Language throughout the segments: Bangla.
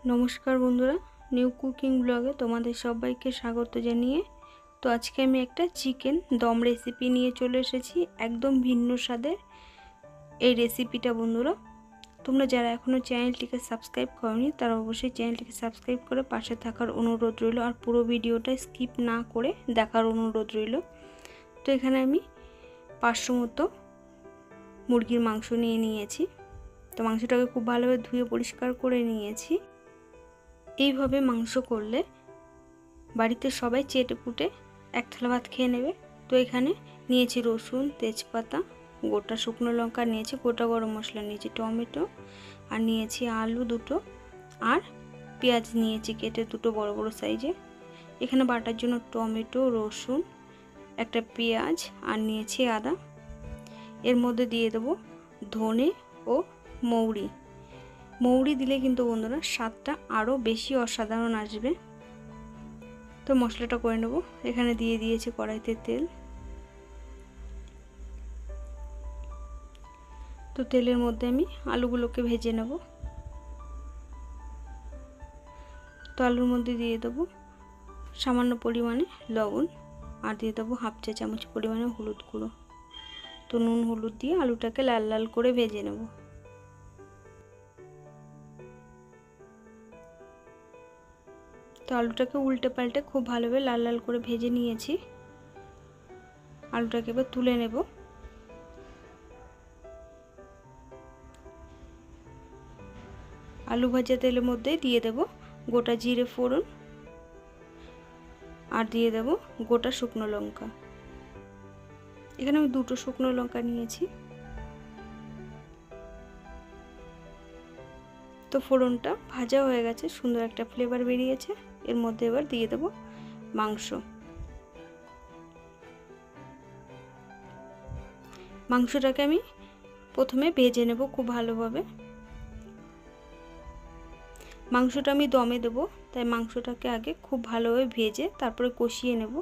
नमस्कार बंधुरा निउ कुकिंग ब्लगे तुम्हारे सबाइके स्वागत जानिए। तो आज के आमी एक चिकेन दम रेसिपि निये चले एसेछि एकदम भिन्न स्वादेर এই রেসিপিটা। বন্ধুরা তোমরা যারা এখনো চ্যানেলটিকে সাবস্ক্রাইব করোনি তারা অবশ্যই চ্যানেলটিকে সাবস্ক্রাইব করে পাশে থাকার অনুরোধ রইল আর পুরো ভিডিওটা স্কিপ না করে দেখার অনুরোধ রইল। তো এখানে আমি 500 মতো মুরগির মাংস নিয়ে নিয়েছি। তো মাংসটাকে খুব ভালোভাবে ধুয়ে পরিষ্কার করে নিয়েছি। এইভাবে মাংস করলে বাড়িতে সবাই চেটে পুটে এক থালা ভাত খেয়ে নেবে। তো এখানে নিয়েছি রসুন, তেজপাতা, গোটা শুকনো লঙ্কা নিয়েছি, গোটা গরম মশলা নিয়েছি, টমেটো আর নিয়েছি আলু দুটো আর পেঁয়াজ নিয়েছি কেটে দুটো বড় বড় সাইজে। এখানে বাটার জন্য টমেটো, রসুন, একটা পেঁয়াজ আর নিয়েছি আদা। এর মধ্যে দিয়ে দেবো ধনে ও মৌরি। মৌরি দিলে কিন্তু বন্ধুরা স্বাদটা আরও বেশি অসাধারণ আসবে। তো মশলাটা করে নেব। এখানে দিয়ে দিয়েছি কড়াইতে তেল। তো তেলের মধ্যে আমি আলুগুলোকে ভেজে নেব। তো আলুর মধ্যে দিয়ে দেবো সামান্য পরিমাণে লবণ আর দিয়ে দেবো হাফ চা চামচ পরিমাণে হলুদ গুঁড়ো। তো নুন হলুদ দিয়ে আলুটাকে লাল লাল করে ভেজে নেব। তো আলুটাকে উল্টে পাল্টে খুব ভালোভাবে লাল লাল করে ভেজে নিয়েছি। আলুটাকে এবার তুলে নেব। আলু ভাজা তেলের মধ্যে দিয়ে দেব গোটা জিরে ফোড়ন আর দিয়ে দেব গোটা শুকনো লঙ্কা। এখানে আমি দুটো শুকনো লঙ্কা নিয়েছি। তো ফোড়নটা ভাজা হয়ে গেছে, সুন্দর একটা ফ্লেভার বেরিয়েছে। এর মধ্যে এবার দিয়ে দেব মাংস। মাংসটাকে আমি প্রথমে ভেজে নেব খুব ভালোভাবে। মাংসটা আমি দমে দেব, তাই মাংসটাকে আগে খুব ভালোভাবে ভেজে তারপরে কষিয়ে নেব।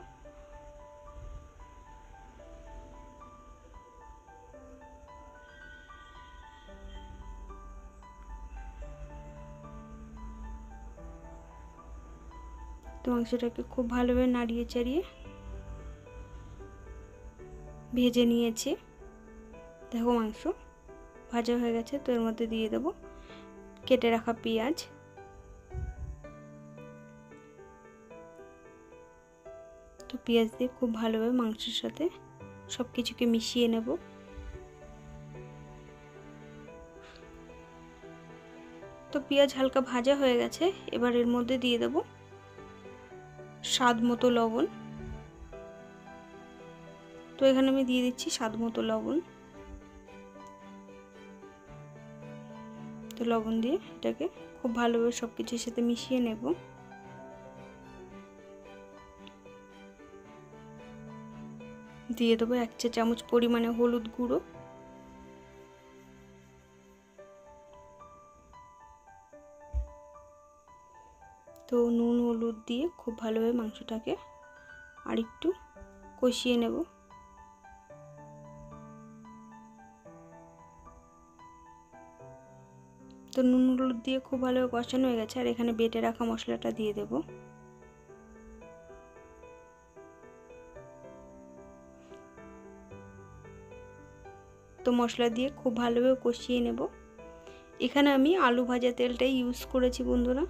তো মাংসটাকে খুব ভালোভাবে নাড়িয়ে চাড়িয়ে ভেজে নিয়েছি। দেখো মাংস ভাজা হয়ে গেছে। তো এর মধ্যে দিয়ে দেব কেটে রাখা পেঁয়াজ। তো পেঁয়াজ দিয়ে খুব ভালোভাবে মাংসের সাথে সব কিছুকে মিশিয়ে নেব। তো পেঁয়াজ হালকা ভাজা হয়ে গেছে। এবার এর মধ্যে দিয়ে দেব স্বাদ মতো লবণ। তো এখানে আমি দিয়ে দিচ্ছি স্বাদ মতো লবণ। তো লবণ দিয়ে এটাকে খুব ভালোভাবে সব কিছুর সাথে মিশিয়ে নেব। দিয়ে দেবো 1 চা চামচ পরিমাণে হলুদ গুঁড়ো। তো নুন হলুদ দিয়ে খুব ভালোভাবে মাংসটাকে আর একটু কষিয়ে নেব। তো নুন হলুদ দিয়ে খুব ভালোভাবে কষানো হয়ে গেছে। আর এখানে বেটে রাখা মশলাটা দিয়ে দেব। তো মশলা দিয়ে খুব ভালোভাবে কষিয়ে নেব। এখানে আমি আলু ভাজা তেলটাই ইউজ করেছি বন্ধুরা।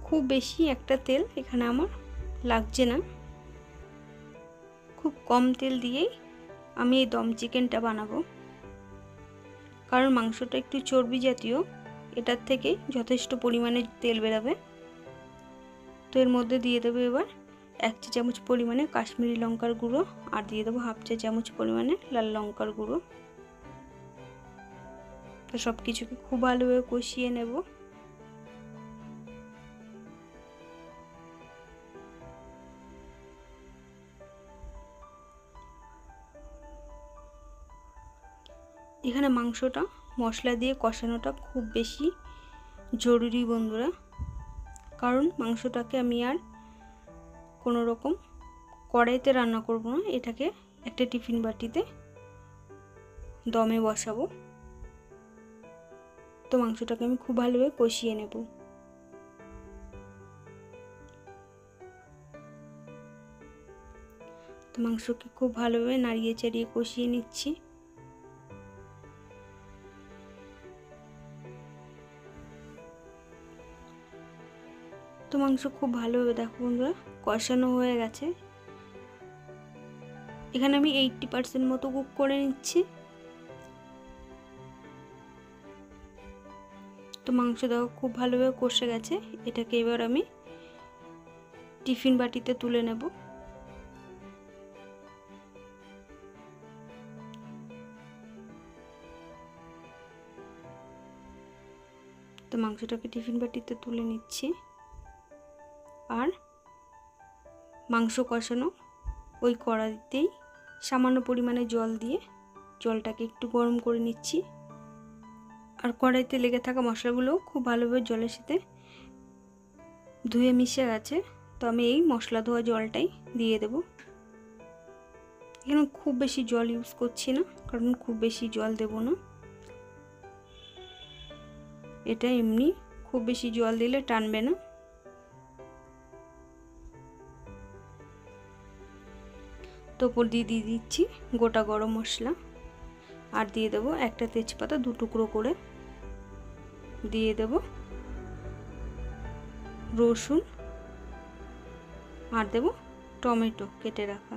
খুব বেশি একটা তেল এখানে আমার লাগছে না। খুব কম তেল দিয়েই আমি এই দম চিকেনটা বানাবো, কারণ মাংসটা একটু চর্বি জাতীয়, এটার থেকে যথেষ্ট পরিমাণে তেল বেরোবে। তো এর মধ্যে দিয়ে দেবো এবার 1 চা চামচ পরিমাণে কাশ্মীরি লঙ্কার গুঁড়ো আর দিয়ে দেবো হাফ চা চামচ পরিমাণে লাল লঙ্কার গুঁড়ো। তো সব কিছুকে খুব ভালোভাবে কষিয়ে নেব। এখানে মাংসটা মশলা দিয়ে কষানোটা খুব বেশি জরুরি বন্ধুরা, কারণ মাংসটাকে আমি আর কোনো রকম কড়াইতে রান্না করব না। এটাকে একটা টিফিন বাটিতে দমে বসাবো। তো মাংসটাকে আমি খুব ভালোভাবে কষিয়ে নেব। তো মাংসকে খুব ভালোভাবে নাড়িয়ে চাড়িয়ে কষিয়ে নিচ্ছি। তো মাংস খুব ভালোভাবে দেখো বন্ধুরা কষানো হয়ে গেছে। এখানে আমি 80% মতো কুক করে নিচ্ছি। তো মাংস দেখো খুব ভালোভাবে কষে গেছে। এটাকে এবার আমি টিফিন বাটিতে তুলে নেব। তো মাংসটাকে টিফিন বাটিতে তুলে নিচ্ছি। আর মাংস কষানো ওই কড়াইতেই সামান্য পরিমাণে জল দিয়ে জলটাকে একটু গরম করে নিচ্ছি। আর কড়াইতে লেগে থাকা মশলাগুলো খুব ভালোভাবে জলের সাথে ধুয়ে মিশে গেছে। তো আমি এই মশলা ধোয়া জলটাই দিয়ে দেব। এখানে খুব বেশি জল ইউজ করছি না, কারণ খুব বেশি জল দেব না। এটা এমনি খুব বেশি জল দিলে টানবে না। তো উপর দিয়ে দিচ্ছি গোটা গরম মশলা, আর দিয়ে দেবো একটা তেজপাতা 2 টুকরো করে, দিয়ে দেব রসুন, আর দেব টমেটো কেটে রাখা।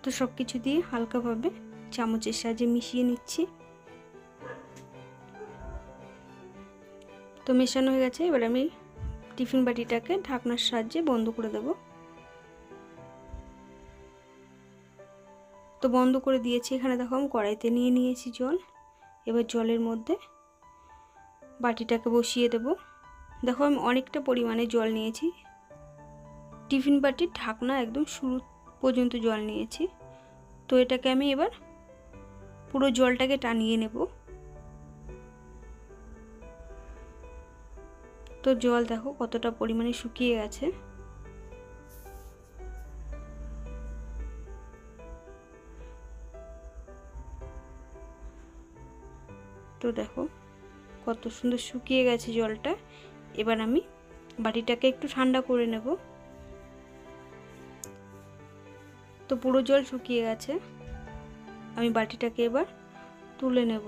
তো সব কিছু দিয়ে হালকাভাবে চামচের সাহায্যে মিশিয়ে নিচ্ছি। তো মেশানো হয়ে গেছে। এবার আমি টিফিন বাটিটাকে ঢাকনার সাহায্যে বন্ধ করে দেব। তো বন্ধ করে দিয়েছি। এখানে দেখো আমি কড়াইতে নিয়ে নিয়েছি জল। এবার জলের মধ্যে বাটিটাকে বসিয়ে দেব। দেখো আমি অনেকটা পরিমাণে জল নিয়েছি। টিফিন বাটির ঢাকনা একদম শুরু পর্যন্ত জল নিয়েছি। তো এটাকে আমি এবার পুরো জলটাকে টানিয়ে নেব। তো জল দেখো কতটা পরিমাণে শুকিয়ে গেছে। তো দেখো কত সুন্দর শুকিয়ে গেছে জলটা। এবার আমি বাটিটাকে একটু ঠান্ডা করে নেব। তো পুরো জল শুকিয়ে গেছে। আমি বাটিটাকে এবার তুলে নেব।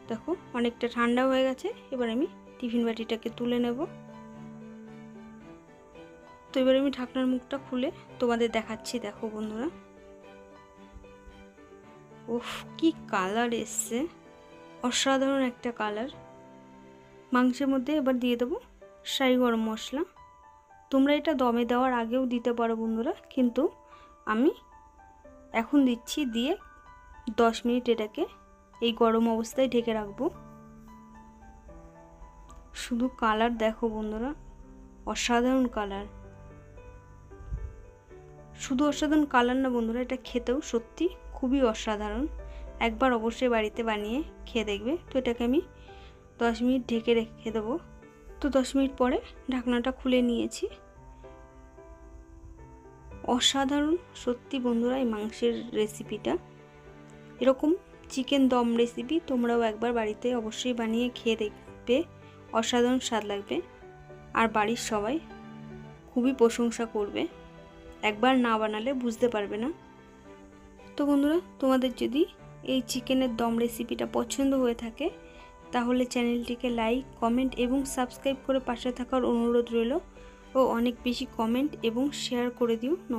দেখো অনেকটা ঠান্ডা হয়ে গেছে। এবার আমি টিফিন বাটিটাকে তুলে নেব। তো এবার আমি ঢাকনার মুখটা খুলে তোমাদের দেখাচ্ছি। দেখো বন্ধুরা, উফ কি কালার এসছে, অসাধারণ একটা কালার। মাংসের মধ্যে এবার দিয়ে দেবো শাহি গরম মশলা। তোমরা এটা দমে দেওয়ার আগেও দিতে পারো বন্ধুরা, কিন্তু আমি এখন দিচ্ছি। দিয়ে 10 মিনিট এটাকে এই গরম অবস্থায় ঢেকে রাখবো। শুধু কালার দেখো বন্ধুরা, অসাধারণ কালার। শুধু অসাধারণ কালার না বন্ধুরা, এটা খেতেও সত্যি খুবই অসাধারণ। একবার অবশ্যই বাড়িতে বানিয়ে খেয়ে দেখবে। তো এটাকে আমি 10 মিনিট ঢেকে রেখে দেবো। তো 10 মিনিট পরে ঢাকনাটা খুলে নিয়েছি। অসাধারণ সত্যি বন্ধুরা এই মাংসের রেসিপিটা। এরকম চিকেন দম রেসিপি তোমরাও একবার বাড়িতে অবশ্যই বানিয়ে খেয়ে দেখবে, অসাধারণ স্বাদ লাগবে। আর বাড়ির সবাই খুবই প্রশংসা করবে। একবার না বানালে বুঝতে পারবে না। তো বন্ধুরা, তোমাদের যদি এই চিকেনের দম রেসিপিটা পছন্দ হয়ে থাকে তাহলে চ্যানেলটিকে লাইক, কমেন্ট এবং সাবস্ক্রাইব করে পাশে থাকার অনুরোধ রইল। ও অনেক বেশি কমেন্ট এবং শেয়ার করে দিও।